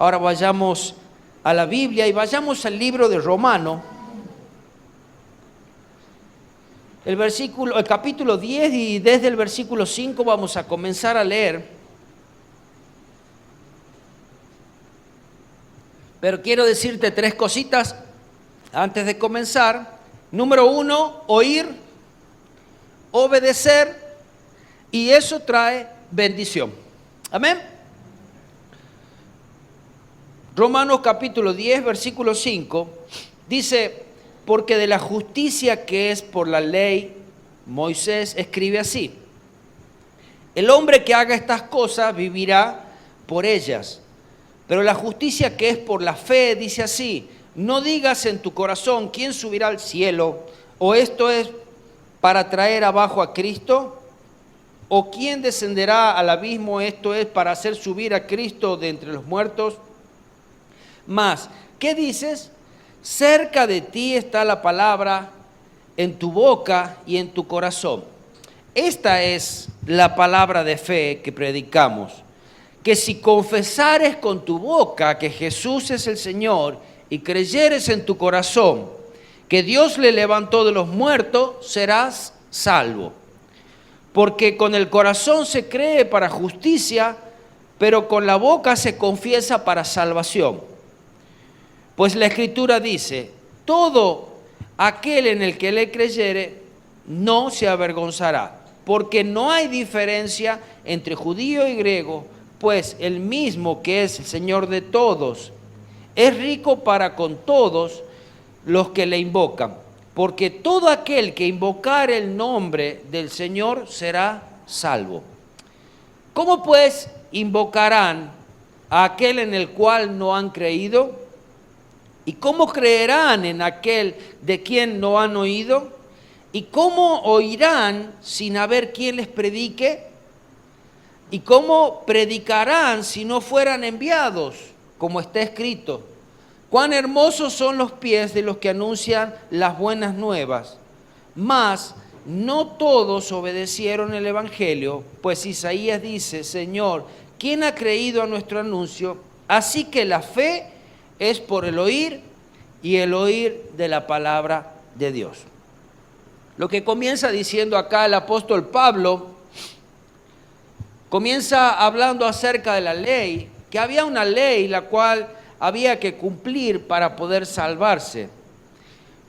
Ahora vayamos a la Biblia y vayamos al libro de Romano, el capítulo 10, y desde el versículo 5 vamos a comenzar a leer. Pero quiero decirte tres cositas antes de comenzar. Número 1, oír, obedecer, y eso trae bendición. Amén. Romanos capítulo 10, versículo 5, dice: porque de la justicia que es por la ley, Moisés escribe así: el hombre que haga estas cosas vivirá por ellas. Pero la justicia que es por la fe dice así: no digas en tu corazón, ¿quién subirá al cielo? ¿O esto es para traer abajo a Cristo? ¿O quién descenderá al abismo? Esto es para hacer subir a Cristo de entre los muertos. Mas, ¿qué dices? Cerca de ti está la palabra, en tu boca y en tu corazón. Esta es la palabra de fe que predicamos: que si confesares con tu boca que Jesús es el Señor y creyeres en tu corazón que Dios le levantó de los muertos, serás salvo. Porque con el corazón se cree para justicia, pero con la boca se confiesa para salvación. Pues la Escritura dice: todo aquel en el que le creyere no se avergonzará, porque no hay diferencia entre judío y griego, pues el mismo que es el Señor de todos es rico para con todos los que le invocan, porque todo aquel que invocare el nombre del Señor será salvo. ¿Cómo pues invocarán a aquel en el cual no han creído? ¿Y cómo creerán en aquel de quien no han oído? ¿Y cómo oirán sin haber quien les predique? ¿Y cómo predicarán si no fueran enviados? Como está escrito: cuán hermosos son los pies de los que anuncian las buenas nuevas. Mas no todos obedecieron el evangelio, pues Isaías dice: Señor, ¿quién ha creído a nuestro anuncio? Así que la fe es por el oír, y el oír de la palabra de Dios. Lo que comienza diciendo acá el apóstol Pablo, comienza hablando acerca de la ley, que había una ley la cual había que cumplir para poder salvarse.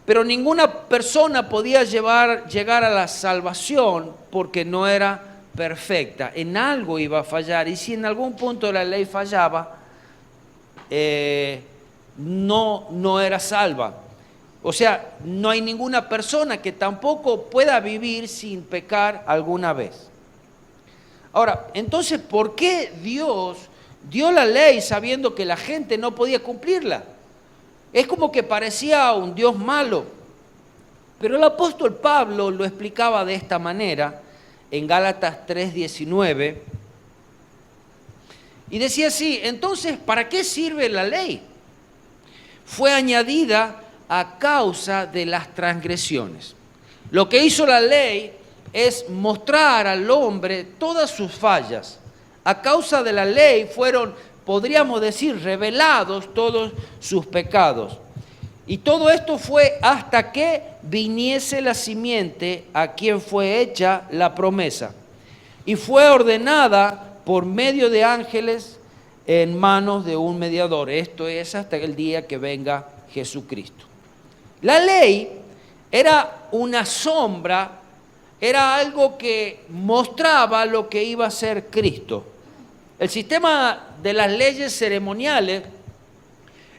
Pero ninguna persona podía llegar a la salvación porque no era perfecta. En algo iba a fallar, y si en algún punto la ley fallaba, no era salva. O sea, no hay ninguna persona que tampoco pueda vivir sin pecar alguna vez. Ahora, entonces, ¿por qué Dios dio la ley sabiendo que la gente no podía cumplirla? Es como que parecía un Dios malo. Pero el apóstol Pablo lo explicaba de esta manera en Gálatas 3:19. Y decía así: entonces, ¿para qué sirve la ley? Fue añadida a causa de las transgresiones. Lo que hizo la ley es mostrar al hombre todas sus fallas. A causa de la ley fueron, podríamos decir, revelados todos sus pecados. Y todo esto fue hasta que viniese la simiente a quien fue hecha la promesa. Y fue ordenada por medio de ángeles en manos de un mediador. Esto es hasta el día que venga Jesucristo. La ley era una sombra, era algo que mostraba lo que iba a ser Cristo. El sistema de las leyes ceremoniales,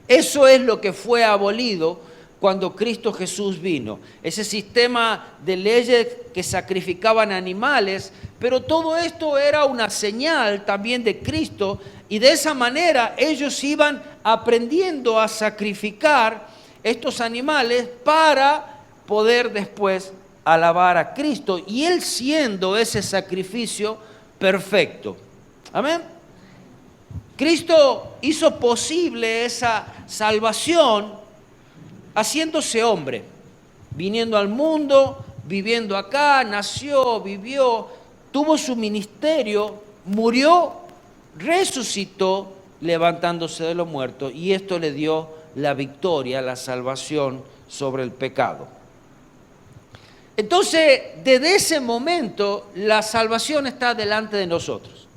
eso es lo que fue abolido cuando Cristo Jesús vino. Ese sistema de leyes que sacrificaban animales, pero todo esto era una señal también de Cristo, y de esa manera ellos iban aprendiendo a sacrificar estos animales para poder después alabar a Cristo, y Él siendo ese sacrificio perfecto. Amén. Cristo hizo posible esa salvación haciéndose hombre, viniendo al mundo, viviendo acá, nació, vivió, tuvo su ministerio, murió, resucitó levantándose de los muertos, y esto le dio la victoria, la salvación sobre el pecado. Entonces, desde ese momento, la salvación está delante de nosotros.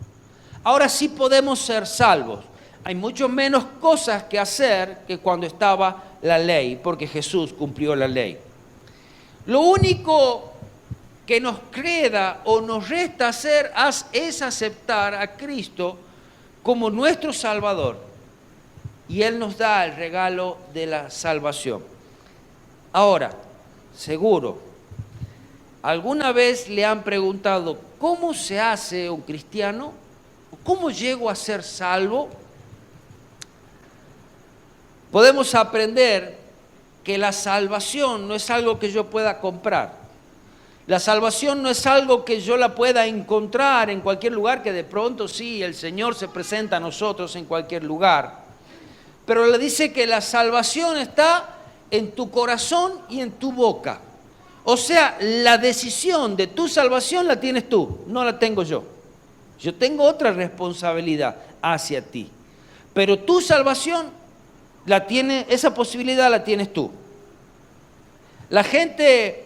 Ahora sí podemos ser salvos. Hay mucho menos cosas que hacer que cuando estaba la ley, porque Jesús cumplió la ley. Lo único que nos queda o nos resta hacer es aceptar a Cristo como nuestro Salvador. Y Él nos da el regalo de la salvación. Ahora, seguro, ¿alguna vez le han preguntado cómo se hace un cristiano? ¿Cómo llego a ser salvo? Podemos aprender que la salvación no es algo que yo pueda comprar. La salvación no es algo que yo la pueda encontrar en cualquier lugar, que de pronto sí, el Señor se presenta a nosotros en cualquier lugar. Pero le dice que la salvación está en tu corazón y en tu boca. O sea, la decisión de tu salvación la tienes tú, no la tengo yo. Yo tengo otra responsabilidad hacia ti. Pero tu salvación esa posibilidad la tienes tú. La gente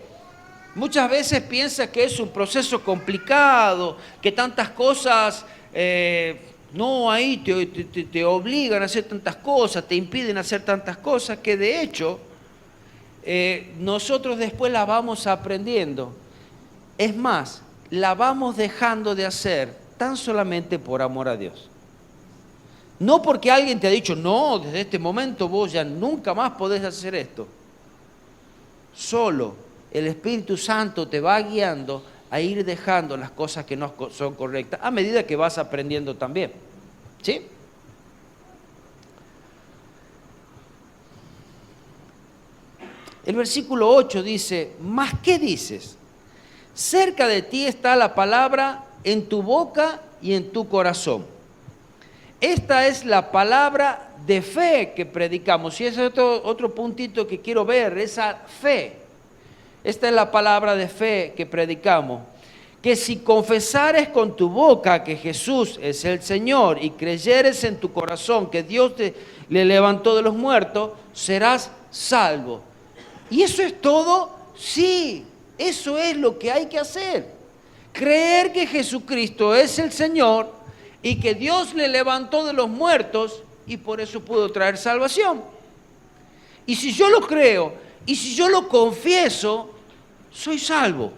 muchas veces piensa que es un proceso complicado, que tantas cosas, ahí te obligan a hacer tantas cosas, te impiden hacer tantas cosas, que de hecho nosotros después la vamos aprendiendo. Es más, la vamos dejando de hacer tan solamente por amor a Dios. No porque alguien te ha dicho, no, desde este momento vos ya nunca más podés hacer esto. Solo el Espíritu Santo te va guiando a ir dejando las cosas que no son correctas, a medida que vas aprendiendo también. ¿Sí? El versículo 8 dice, ¿mas qué dices? Cerca de ti está la palabra en tu boca y en tu corazón. Esta es la palabra de fe que predicamos. Y ese es otro puntito que quiero ver, esa fe. Esta es la palabra de fe que predicamos. Que si confesares con tu boca que Jesús es el Señor y creyeres en tu corazón que Dios le levantó de los muertos, serás salvo. ¿Y eso es todo? Sí, eso es lo que hay que hacer. Creer que Jesucristo es el Señor y que Dios le levantó de los muertos y por eso pudo traer salvación. Y si yo lo creo y si yo lo confieso, soy salvo.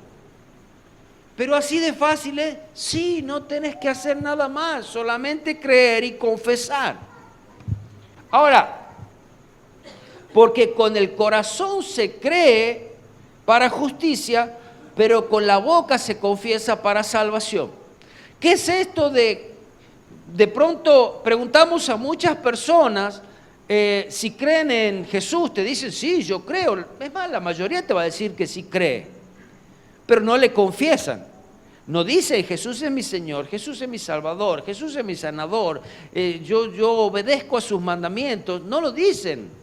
Pero así de fácil es, sí, no tenés que hacer nada más, solamente creer y confesar. Ahora, porque con el corazón se cree para justicia, pero con la boca se confiesa para salvación. ¿Qué es esto de pronto preguntamos a muchas personas si creen en Jesús? Te dicen, sí, yo creo. Es más, la mayoría te va a decir que sí cree, pero no le confiesan. No dice, Jesús es mi Señor, Jesús es mi Salvador, Jesús es mi sanador, yo obedezco a sus mandamientos. No lo dicen.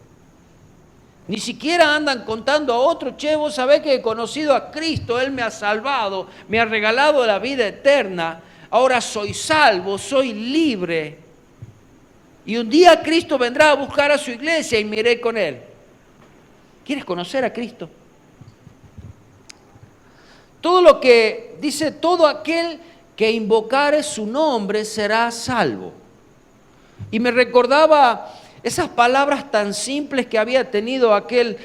Ni siquiera andan contando a otro, che, vos sabés que he conocido a Cristo, Él me ha salvado, me ha regalado la vida eterna, ahora soy salvo, soy libre. Y un día Cristo vendrá a buscar a su iglesia y me iré con Él. ¿Quieres conocer a Cristo? Todo lo que dice, todo aquel que invocare su nombre será salvo. Y me recordaba esas palabras tan simples que había tenido aquel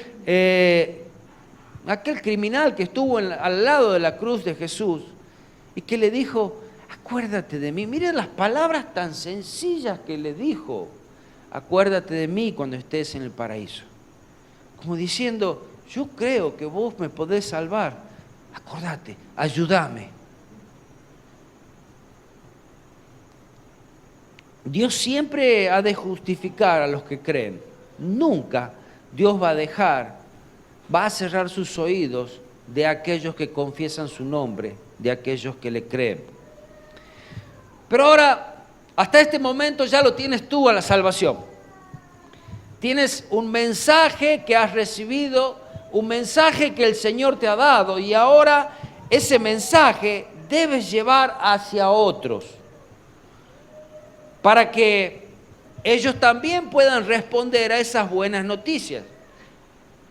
criminal que estuvo al lado de la cruz de Jesús y que le dijo, acuérdate de mí. Miren las palabras tan sencillas que le dijo, acuérdate de mí cuando estés en el paraíso. Como diciendo, yo creo que vos me podés salvar, acordate, ayúdame. Dios siempre ha de justificar a los que creen. Nunca Dios va a cerrar sus oídos de aquellos que confiesan su nombre, de aquellos que le creen. Pero ahora, hasta este momento ya lo tienes tú a la salvación. Tienes un mensaje que has recibido, un mensaje que el Señor te ha dado, y ahora ese mensaje debes llevar hacia otros. Para que ellos también puedan responder a esas buenas noticias.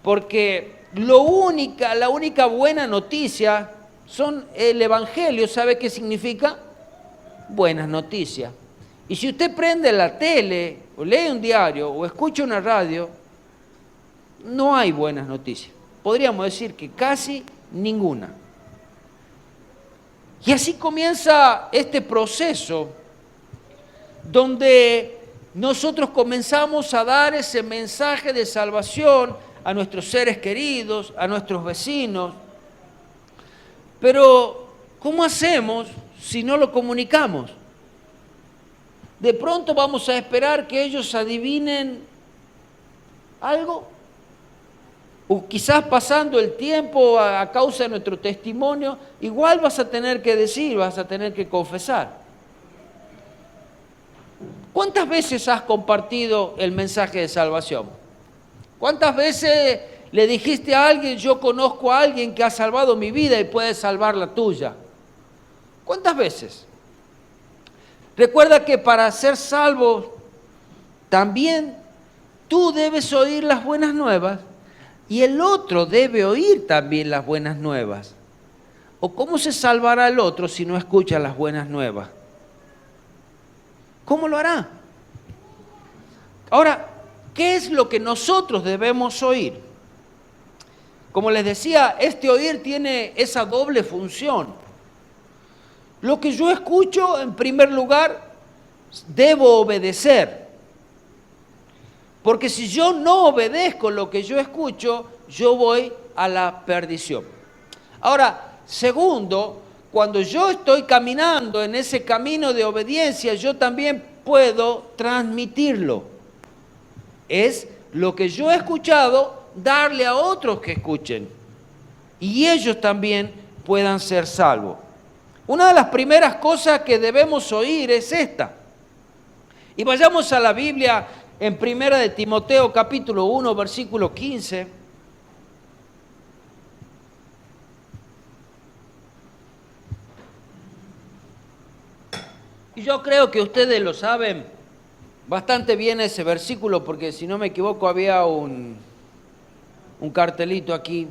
Porque la única buena noticia son el Evangelio. ¿Sabe qué significa? Buenas noticias. Y si usted prende la tele, o lee un diario, o escucha una radio, no hay buenas noticias. Podríamos decir que casi ninguna. Y así comienza este proceso donde nosotros comenzamos a dar ese mensaje de salvación a nuestros seres queridos, a nuestros vecinos. Pero, ¿cómo hacemos si no lo comunicamos? De pronto vamos a esperar que ellos adivinen algo. O quizás pasando el tiempo a causa de nuestro testimonio, igual vas a tener que decir, vas a tener que confesar. ¿Cuántas veces has compartido el mensaje de salvación? ¿Cuántas veces le dijiste a alguien, yo conozco a alguien que ha salvado mi vida y puede salvar la tuya? ¿Cuántas veces? Recuerda que para ser salvo, también tú debes oír las buenas nuevas y el otro debe oír también las buenas nuevas. ¿O cómo se salvará el otro si no escucha las buenas nuevas? ¿Cómo lo hará? Ahora, ¿qué es lo que nosotros debemos oír? Como les decía, este oír tiene esa doble función. Lo que yo escucho, en primer lugar, debo obedecer. Porque si yo no obedezco lo que yo escucho, yo voy a la perdición. Ahora, segundo, cuando yo estoy caminando en ese camino de obediencia, yo también puedo transmitirlo. Es lo que yo he escuchado, darle a otros que escuchen. Y ellos también puedan ser salvos. Una de las primeras cosas que debemos oír es esta. Y vayamos a la Biblia en 1 de Timoteo capítulo 1, versículo 15. Y yo creo que ustedes lo saben bastante bien ese versículo, porque si no me equivoco había un cartelito aquí.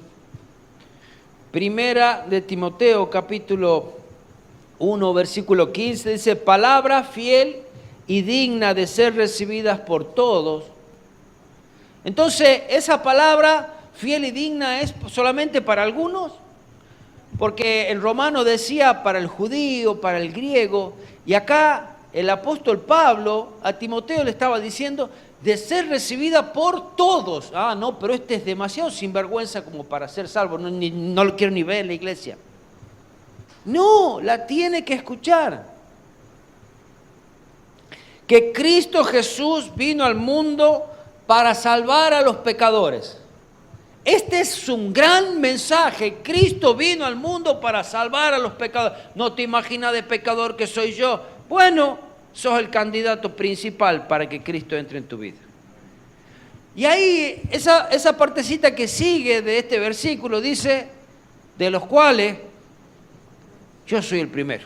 1 de Timoteo capítulo 1, versículo 15, dice, palabra fiel y digna de ser recibidas por todos. Entonces, esa palabra fiel y digna es solamente para algunos, porque el romano decía para el judío, para el griego, y acá el apóstol Pablo a Timoteo le estaba diciendo de ser recibida por todos. Ah, no, pero este es demasiado sinvergüenza como para ser salvo, no lo quiero ni ver en la iglesia. No, la tiene que escuchar. Que Cristo Jesús vino al mundo para salvar a los pecadores. Este es un gran mensaje. Cristo vino al mundo para salvar a los pecadores. No te imaginas de pecador que soy yo. Bueno, sos el candidato principal para que Cristo entre en tu vida. Y ahí, esa partecita que sigue de este versículo dice, de los cuales yo soy el primero.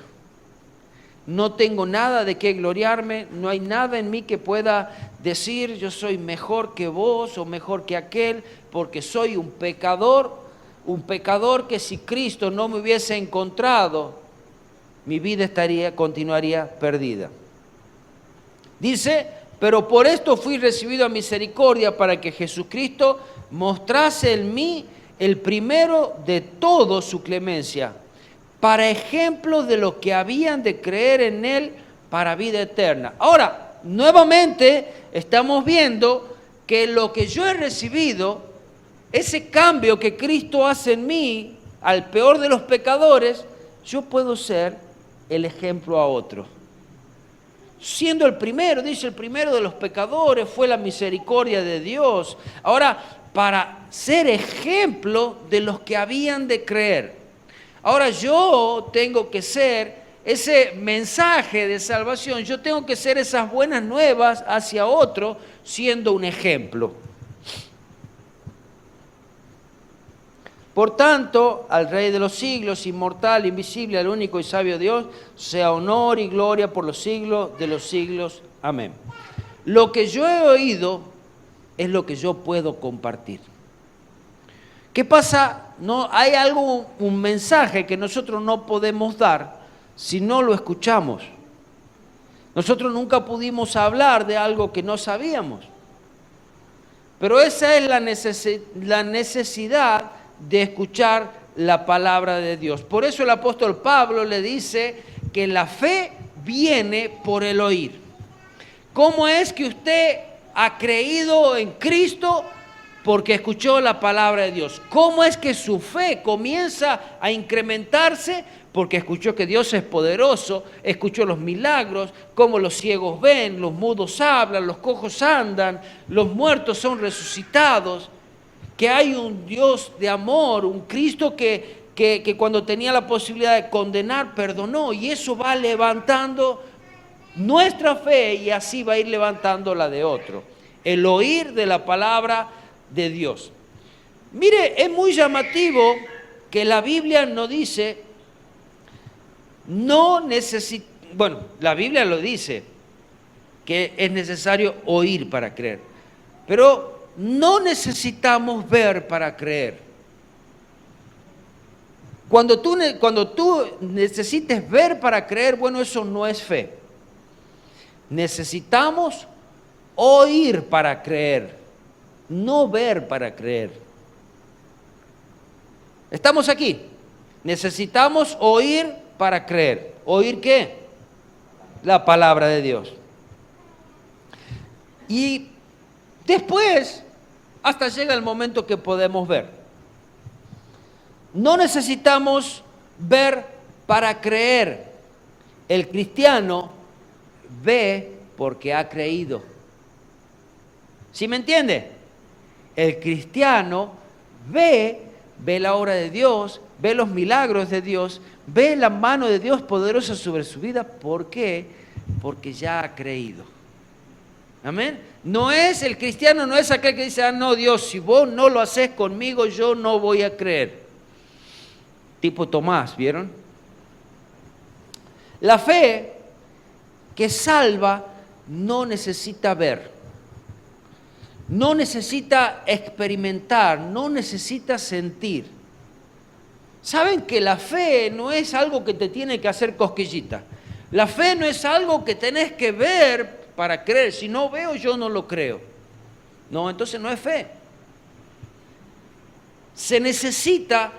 No tengo nada de qué gloriarme, no hay nada en mí que pueda decir yo soy mejor que vos o mejor que aquel, porque soy un pecador que si Cristo no me hubiese encontrado, mi vida continuaría perdida. Dice, pero por esto fui recibido a misericordia para que Jesucristo mostrase en mí el primero de todo su clemencia, para ejemplo de lo que habían de creer en Él para vida eterna. Ahora, nuevamente estamos viendo que lo que yo he recibido, ese cambio que Cristo hace en mí, al peor de los pecadores, yo puedo ser el ejemplo a otro. Siendo el primero, dice el primero de los pecadores, fue la misericordia de Dios. Ahora, para ser ejemplo de los que habían de creer. Ahora yo tengo que ser ese mensaje de salvación, yo tengo que ser esas buenas nuevas hacia otro, siendo un ejemplo. Por tanto, al Rey de los siglos, inmortal, invisible, al único y sabio Dios, sea honor y gloria por los siglos de los siglos. Amén. lo que yo he oído es lo que yo puedo compartir. ¿Qué pasa? No, hay algo, un mensaje que nosotros no podemos dar si no lo escuchamos. Nosotros nunca pudimos hablar de algo que no sabíamos. Pero esa es la necesidad de escuchar la palabra de Dios. Por eso el apóstol Pablo le dice que la fe viene por el oír. ¿Cómo es que usted ha creído en Cristo? Porque escuchó la palabra de Dios. ¿Cómo es que su fe comienza a incrementarse? Porque escuchó que Dios es poderoso, escuchó los milagros, cómo los ciegos ven, los mudos hablan, los cojos andan, los muertos son resucitados, que hay un Dios de amor, un Cristo que cuando tenía la posibilidad de condenar, perdonó, y eso va levantando nuestra fe y así va a ir levantando la de otro. El oír de la palabra de Dios. Mire, es muy llamativo que la Biblia no dice, bueno, la Biblia lo dice, que es necesario oír para creer, pero no necesitamos ver para creer. Cuando tú necesites ver para creer, bueno, eso no es fe. Necesitamos oír para creer, no ver para creer. ¿Estamos aquí? Necesitamos oír para creer. ¿Oír qué? La palabra de Dios. Y después, hasta llega el momento que podemos ver. No necesitamos ver para creer. El cristiano ve porque ha creído. ¿Sí me entiende? El cristiano ve la obra de Dios, ve los milagros de Dios, ve la mano de Dios poderosa sobre su vida. ¿Por qué? Porque ya ha creído. Amén. El cristiano no es aquel que dice, no, Dios, si vos no lo haces conmigo, yo no voy a creer. Tipo Tomás, ¿vieron? La fe que salva no necesita ver, no necesita experimentar, no necesita sentir. ¿Saben que la fe no es algo que te tiene que hacer cosquillita? La fe no es algo que tenés que ver para creer. Si no veo, yo no lo creo. No, entonces no es fe. Se necesita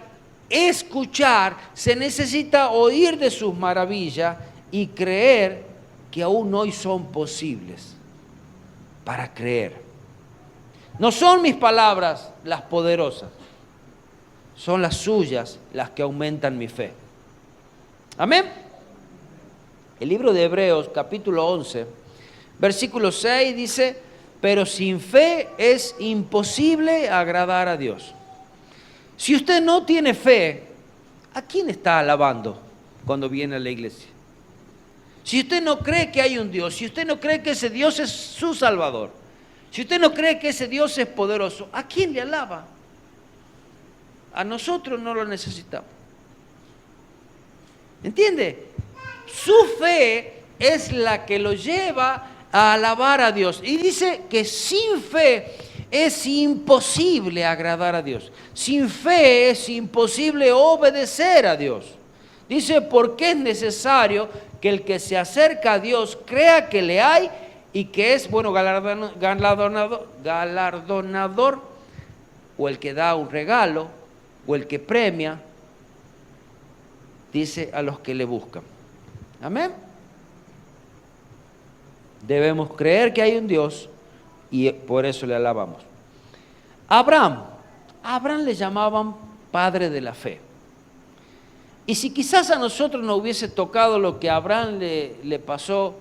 escuchar, se necesita oír de sus maravillas y creer que aún hoy son posibles para creer. No son mis palabras las poderosas, son las suyas las que aumentan mi fe. Amén. El libro de Hebreos, capítulo 11, versículo 6 dice, pero sin fe es imposible agradar a Dios. Si usted no tiene fe, ¿a quién está alabando cuando viene a la iglesia? Si usted no cree que hay un Dios, si usted no cree que ese Dios es su Salvador, si usted no cree que ese Dios es poderoso, ¿a quién le alaba? A nosotros no lo necesitamos. ¿Entiende? Su fe es la que lo lleva a alabar a Dios. Y dice que sin fe es imposible agradar a Dios. Sin fe es imposible obedecer a Dios. Dice, porque es necesario que el que se acerca a Dios crea que le hay y que es, bueno, galardonador, o el que da un regalo, o el que premia, dice, a los que le buscan. Amén. Debemos creer que hay un Dios y por eso le alabamos. Abraham le llamaban padre de la fe. Y si quizás a nosotros nos hubiese tocado lo que a Abraham le pasó,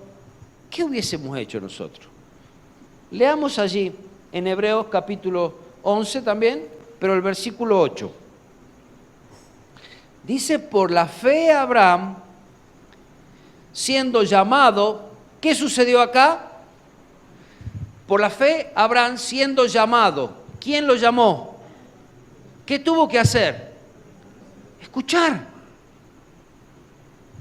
¿qué hubiésemos hecho nosotros? Leamos allí en Hebreos capítulo 11 también, pero el versículo 8. Dice, por la fe Abraham, siendo llamado, ¿qué sucedió acá? Por la fe Abraham siendo llamado. ¿Quién lo llamó? ¿Qué tuvo que hacer? Escuchar.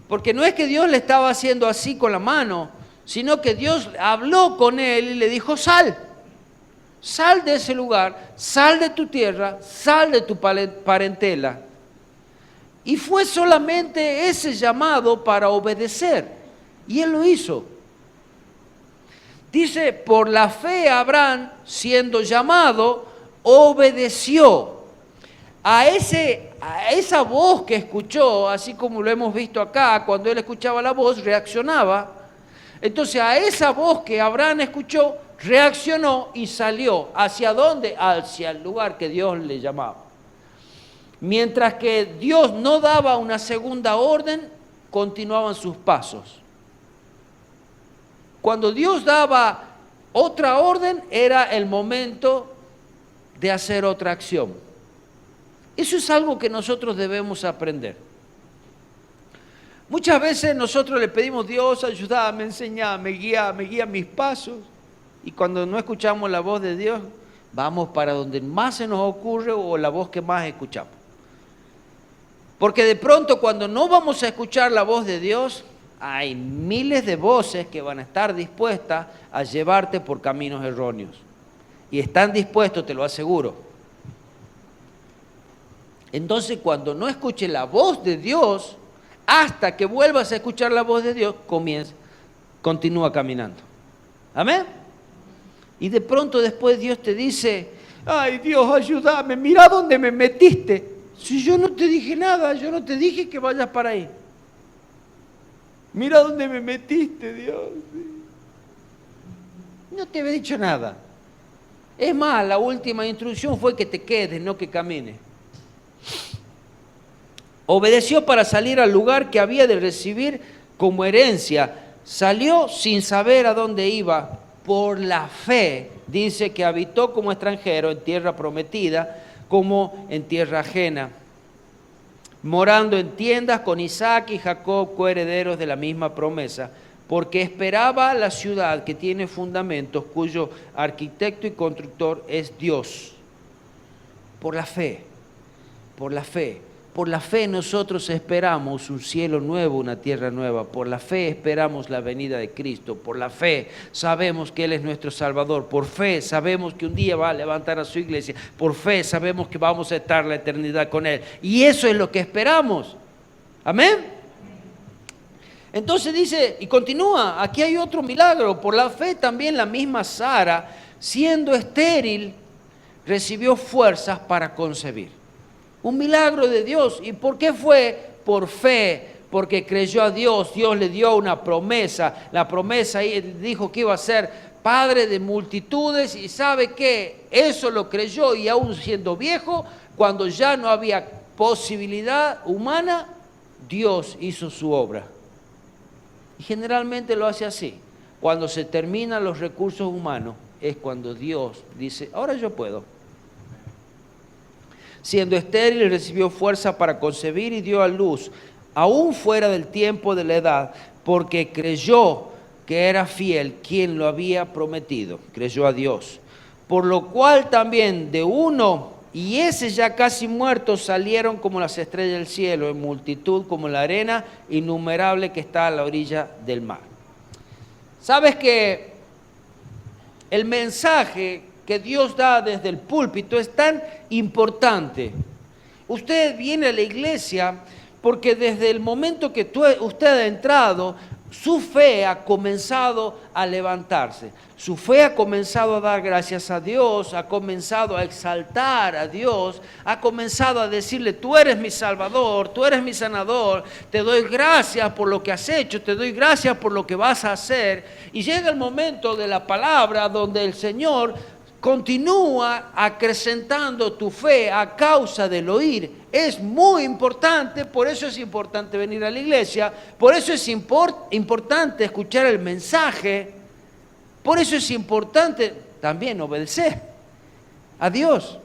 Porque no es que Dios le estaba haciendo así con la mano, sino que Dios habló con él y le dijo, sal de ese lugar, sal de tu tierra, sal de tu parentela. Y fue solamente ese llamado para obedecer, y él lo hizo. Dice, por la fe Abraham, siendo llamado, obedeció a esa voz que escuchó, así como lo hemos visto acá, cuando él escuchaba la voz, reaccionaba. Entonces a esa voz que Abraham escuchó, reaccionó y salió. ¿Hacia dónde? Hacia el lugar que Dios le llamaba. Mientras que Dios no daba una segunda orden, continuaban sus pasos. Cuando Dios daba otra orden, era el momento de hacer otra acción. Eso es algo que nosotros debemos aprender. Muchas veces nosotros le pedimos, Dios, ayúdame, enséñame, guía mis pasos. Y cuando no escuchamos la voz de Dios, vamos para donde más se nos ocurre o la voz que más escuchamos. Porque de pronto cuando no vamos a escuchar la voz de Dios, hay miles de voces que van a estar dispuestas a llevarte por caminos erróneos. Y están dispuestos, te lo aseguro. Entonces, cuando no escuches la voz de Dios, hasta que vuelvas a escuchar la voz de Dios, continúa caminando. ¿Amén? Y de pronto después Dios te dice, ay Dios, ayúdame, mira dónde me metiste. Si yo no te dije nada, yo no te dije que vayas para ahí. Mira dónde me metiste, Dios. No te había dicho nada. Es más, la última instrucción fue que te quedes, no que camines. Obedeció para salir al lugar que había de recibir como herencia. Salió sin saber a dónde iba. Por la fe, dice que habitó como extranjero en tierra prometida, como en tierra ajena, morando en tiendas con Isaac y Jacob, coherederos de la misma promesa, porque esperaba la ciudad que tiene fundamentos, cuyo arquitecto y constructor es Dios. Por la fe, por la fe. Por la fe nosotros esperamos un cielo nuevo, una tierra nueva. Por la fe esperamos la venida de Cristo. Por la fe sabemos que Él es nuestro Salvador. Por fe sabemos que un día va a levantar a su iglesia. Por fe sabemos que vamos a estar la eternidad con Él. Y eso es lo que esperamos. Amén. Entonces dice, y continúa, aquí hay otro milagro. Por la fe también la misma Sara, siendo estéril, recibió fuerzas para concebir. Un milagro de Dios. ¿Y por qué fue? Por fe, porque creyó a Dios. Dios le dio una promesa. La promesa dijo que iba a ser padre de multitudes. Y ¿sabe qué? Eso lo creyó, y aún siendo viejo, cuando ya no había posibilidad humana, Dios hizo su obra. Y generalmente lo hace así. Cuando se terminan los recursos humanos, es cuando Dios dice, ahora yo puedo. Siendo estéril, recibió fuerza para concebir y dio a luz, aún fuera del tiempo de la edad, porque creyó que era fiel quien lo había prometido. Creyó a Dios. Por lo cual también de uno, y ese ya casi muerto, salieron como las estrellas del cielo, en multitud como la arena innumerable que está a la orilla del mar. ¿Sabes que el mensaje que Dios da desde el púlpito es tan importante? Usted viene a la iglesia porque desde el momento que usted ha entrado, su fe ha comenzado a levantarse. Su fe ha comenzado a dar gracias a Dios, ha comenzado a exaltar a Dios, ha comenzado a decirle, tú eres mi Salvador, tú eres mi sanador, te doy gracias por lo que has hecho, te doy gracias por lo que vas a hacer. Y llega el momento de la palabra donde el Señor continúa acrecentando tu fe a causa del oír. Es muy importante, por eso es importante venir a la iglesia, por eso es importante escuchar el mensaje, por eso es importante también obedecer a Dios.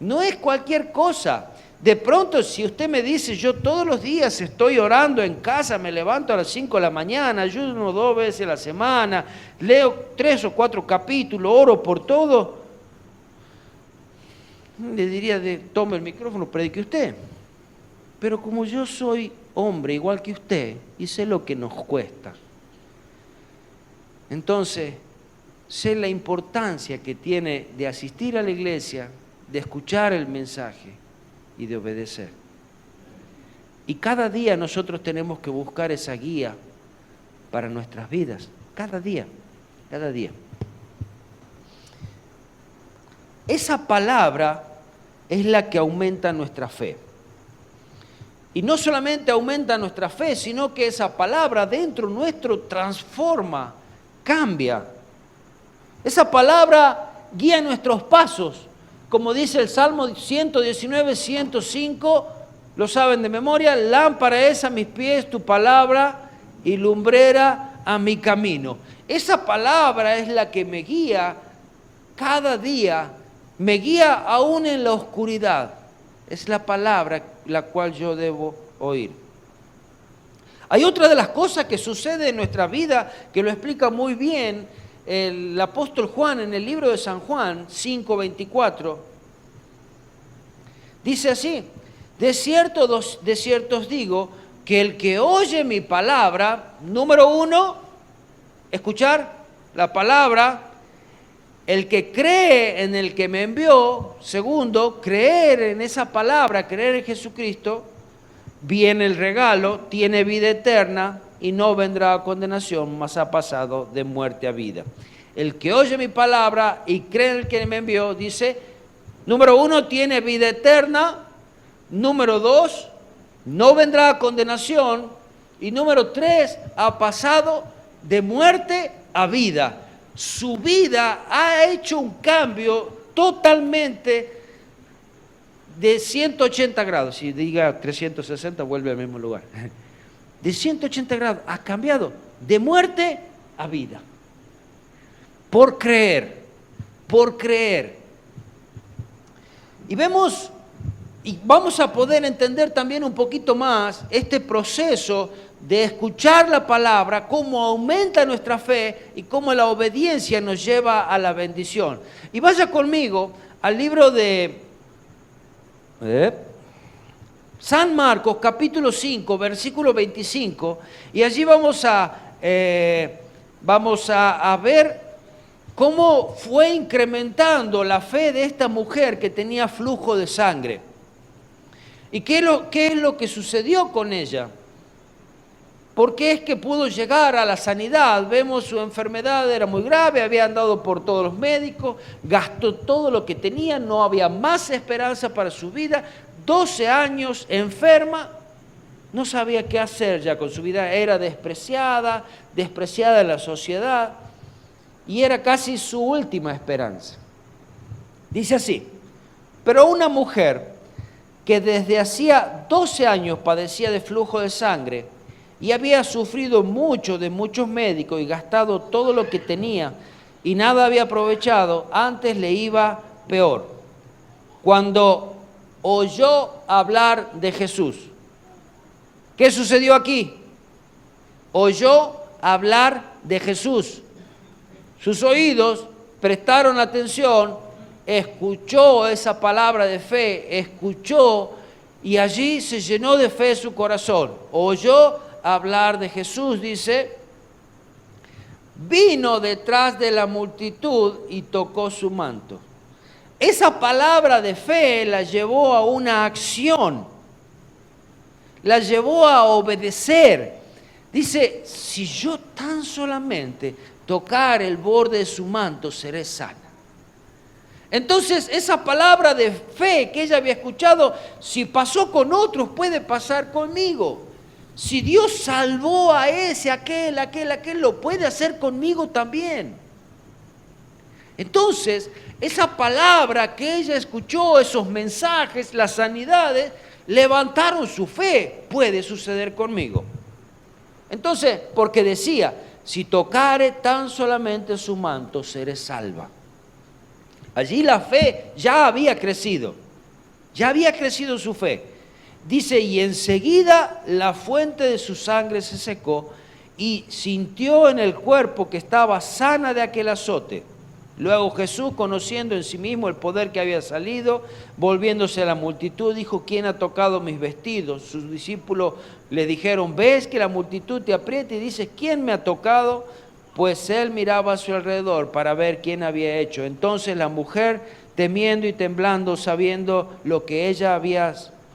No es cualquier cosa. De pronto, si usted me dice, yo todos los días estoy orando en casa, me levanto a las 5 de la mañana, ayuno 2 veces a la semana, leo 3 o 4 capítulos, oro por todo, le diría, tome el micrófono, predique usted. Pero como yo soy hombre igual que usted y sé lo que nos cuesta, Entonces, sé la importancia que tiene de asistir a la iglesia, de escuchar el mensaje y de obedecer. Y cada día nosotros tenemos que buscar esa guía para nuestras vidas. Cada día, cada día. Esa palabra es la que aumenta nuestra fe. Y no solamente aumenta nuestra fe, sino que esa palabra dentro nuestro transforma, cambia. Esa palabra guía nuestros pasos. Como dice el Salmo 119, 105, lo saben de memoria: lámpara es a mis pies tu palabra y lumbrera a mi camino. Esa palabra es la que me guía cada día, me guía aún en la oscuridad. Es la palabra la cual yo debo oír. Hay otra de las cosas que sucede en nuestra vida que lo explica muy bien el apóstol Juan en el libro de San Juan 5:24. Dice así: de cierto os digo que el que oye mi palabra, número uno, escuchar la palabra, el que cree en el que me envió, segundo, creer en esa palabra, creer en Jesucristo, viene el regalo, tiene vida eterna y no vendrá a condenación, mas ha pasado de muerte a vida. El que oye mi palabra y cree en el que me envió, dice, número uno, tiene vida eterna. Número dos, no vendrá a condenación. Y número tres, ha pasado de muerte a vida. Su vida ha hecho un cambio totalmente de 180 grados. Si diga 360, vuelve al mismo lugar. De 180 grados, ha cambiado de muerte a vida. Por creer, por creer. Y vemos, y vamos a poder entender también un poquito más este proceso de escuchar la palabra, cómo aumenta nuestra fe y cómo la obediencia nos lleva a la bendición. Y vaya conmigo al libro de San Marcos, capítulo 5, versículo 25, y allí vamos a ver cómo fue incrementando la fe de esta mujer que tenía flujo de sangre. ¿Y qué es lo que sucedió con ella? ¿Por qué es que pudo llegar a la sanidad? Vemos su enfermedad era muy grave, había andado por todos los médicos, gastó todo lo que tenía, no había más esperanza para su vida, 12 años enferma, no sabía qué hacer ya con su vida, era despreciada en la sociedad y era casi su última esperanza. Dice así: pero una mujer que desde hacía 12 años padecía de flujo de sangre y había sufrido mucho de muchos médicos y gastado todo lo que tenía y nada había aprovechado, antes le iba peor. Cuando oyó hablar de Jesús, ¿qué sucedió aquí? Oyó hablar de Jesús. Sus oídos prestaron atención, escuchó esa palabra de fe, escuchó y allí se llenó de fe su corazón. Oyó hablar de Jesús, dice, vino detrás de la multitud y tocó su manto. Esa palabra de fe la llevó a una acción, la llevó a obedecer. Dice, si yo tan solamente tocar el borde de su manto, seré sana. Entonces, esa palabra de fe que ella había escuchado, si pasó con otros, puede pasar conmigo. Si Dios salvó a ese, aquel, lo puede hacer conmigo también. Entonces, esa palabra que ella escuchó, esos mensajes, las sanidades, levantaron su fe. Puede suceder conmigo. Entonces, porque decía, si tocare tan solamente su manto, seré salva. Allí la fe ya había crecido su fe. Dice, y enseguida la fuente de su sangre se secó y sintió en el cuerpo que estaba sana de aquel azote. Luego Jesús, conociendo en sí mismo el poder que había salido, volviéndose a la multitud, dijo, ¿quién ha tocado mis vestidos? Sus discípulos le dijeron, ¿ves que la multitud te aprieta? Y dices, ¿quién me ha tocado? pues él miraba a su alrededor para ver quién había hecho. Entonces la mujer, temiendo y temblando, sabiendo lo que ella había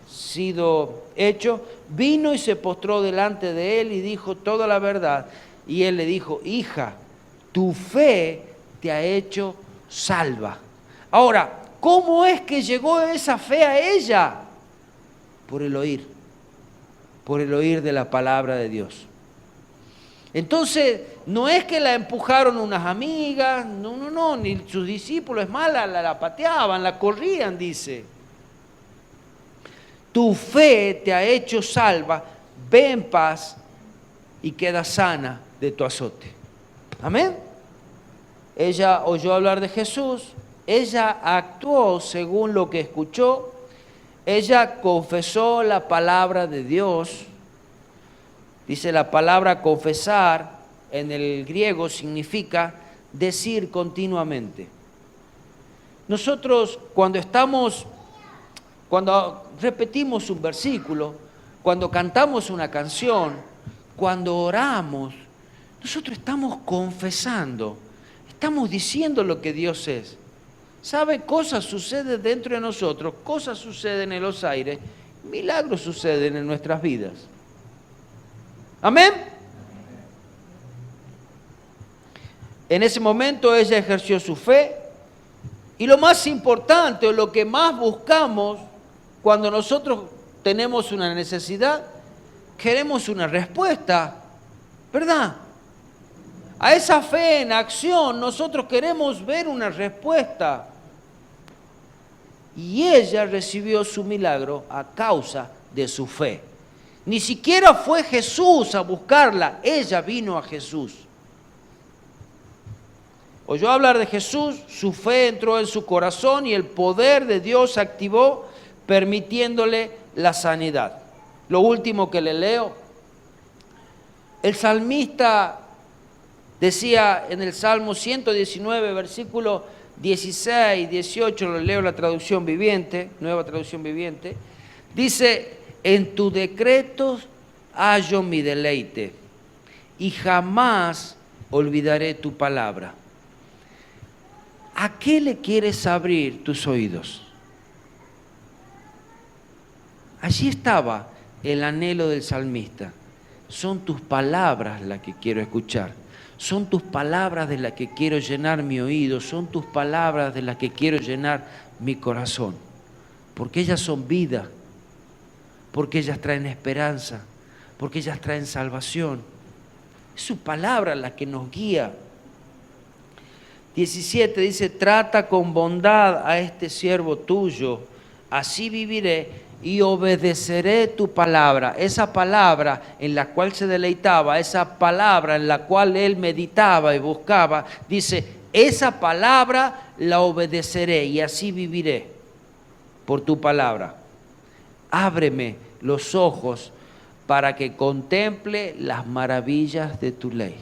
sido hecho, vino y se postró delante de él y dijo toda la verdad. Y él le dijo: hija, tu fe te ha hecho salva. Ahora, ¿cómo es que llegó esa fe a ella? Por el oír de la palabra de Dios. Entonces, no es que la empujaron unas amigas, no, ni sus discípulos, es más, la pateaban, la corrían, dice. Tu fe te ha hecho salva, ve en paz y queda sana de tu azote. Amén. Ella oyó hablar de Jesús, ella actuó según lo que escuchó, ella confesó la palabra de Dios. Dice la palabra confesar en el griego significa decir continuamente. Nosotros cuando repetimos un versículo, cuando cantamos una canción, cuando oramos, nosotros estamos confesando, estamos diciendo lo que Dios es. ¿Sabe? Cosas suceden dentro de nosotros, cosas suceden en los aires, milagros suceden en nuestras vidas. Amén. En ese momento ella ejerció su fe y lo más importante o lo que más buscamos cuando nosotros tenemos una necesidad, queremos una respuesta, ¿verdad? A esa fe en acción nosotros queremos ver una respuesta. Y ella recibió su milagro a causa de su fe. Ni siquiera fue Jesús a buscarla, ella vino a Jesús. Oyó hablar de Jesús, su fe entró en su corazón y el poder de Dios se activó, permitiéndole la sanidad. Lo último que le leo, el salmista decía en el Salmo 119, versículo 16, 18, lo leo la traducción viviente, nueva traducción viviente, dice: en tu decreto hallo mi deleite y jamás olvidaré tu palabra. ¿A qué le quieres abrir tus oídos? Allí estaba el anhelo del salmista. Son tus palabras las que quiero escuchar. Son tus palabras de las que quiero llenar mi oído. Son tus palabras de las que quiero llenar mi corazón. Porque ellas son vida. Porque ellas traen esperanza. Porque ellas traen salvación. Es su palabra la que nos guía. 17 dice: trata con bondad a este siervo tuyo, así viviré y obedeceré tu palabra. Esa palabra en la cual se deleitaba, esa palabra en la cual él meditaba y buscaba, dice: esa palabra la obedeceré y así viviré por tu palabra. Ábreme los ojos para que contemple las maravillas de tu ley.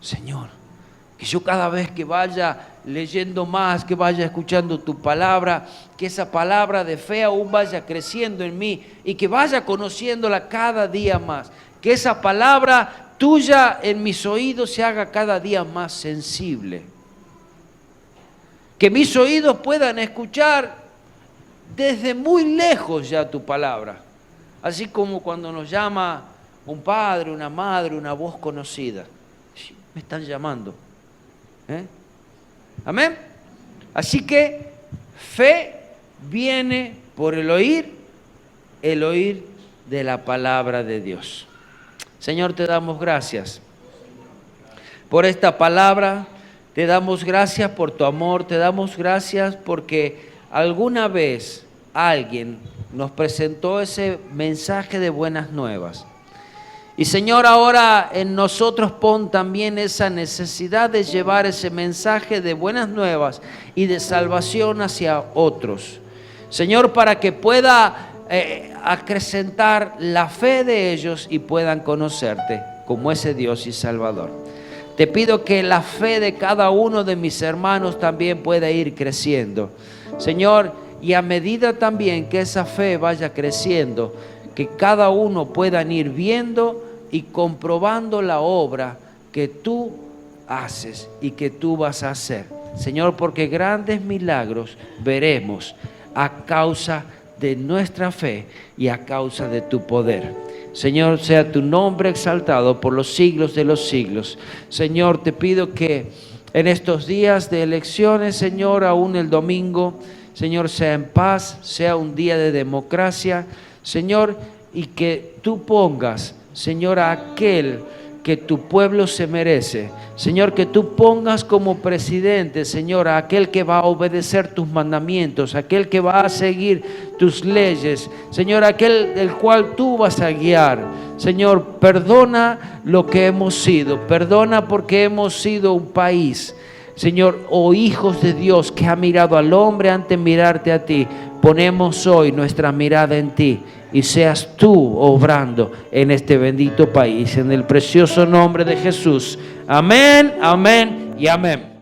Señor, que yo cada vez que vaya leyendo más, que vaya escuchando tu palabra, que esa palabra de fe aún vaya creciendo en mí y que vaya conociéndola cada día más. Que esa palabra tuya en mis oídos se haga cada día más sensible. Que mis oídos puedan escuchar desde muy lejos ya tu palabra. Así como cuando nos llama un padre, una madre, una voz conocida. Me están llamando. Amén. Así que fe viene por el oír de la palabra de Dios. Señor, te damos gracias por esta palabra, te damos gracias por tu amor, te damos gracias porque alguna vez alguien nos presentó ese mensaje de buenas nuevas. Y Señor, ahora en nosotros pon también esa necesidad de llevar ese mensaje de buenas nuevas y de salvación hacia otros. Señor, para que pueda acrecentar la fe de ellos y puedan conocerte como ese Dios y Salvador. Te pido que la fe de cada uno de mis hermanos también pueda ir creciendo. Señor, y a medida también que esa fe vaya creciendo, que cada uno puedan ir viendo y comprobando la obra que tú haces y que tú vas a hacer. Señor, porque grandes milagros veremos a causa de nuestra fe y a causa de tu poder. Señor, sea tu nombre exaltado por los siglos de los siglos. Señor, te pido que en estos días de elecciones, Señor, aún el domingo, Señor, sea en paz, sea un día de democracia, Señor, y que tú pongas, Señor, a aquel que tu pueblo se merece. Señor, que tú pongas como presidente, Señor, a aquel que va a obedecer tus mandamientos, aquel que va a seguir tus leyes, Señor, aquel el cual tú vas a guiar. Señor, perdona lo que hemos sido, perdona porque hemos sido un país, Señor, hijos de Dios que ha mirado al hombre antes de mirarte a ti. Ponemos hoy nuestra mirada en ti y seas tú obrando en este bendito país, en el precioso nombre de Jesús. Amén, amén y amén.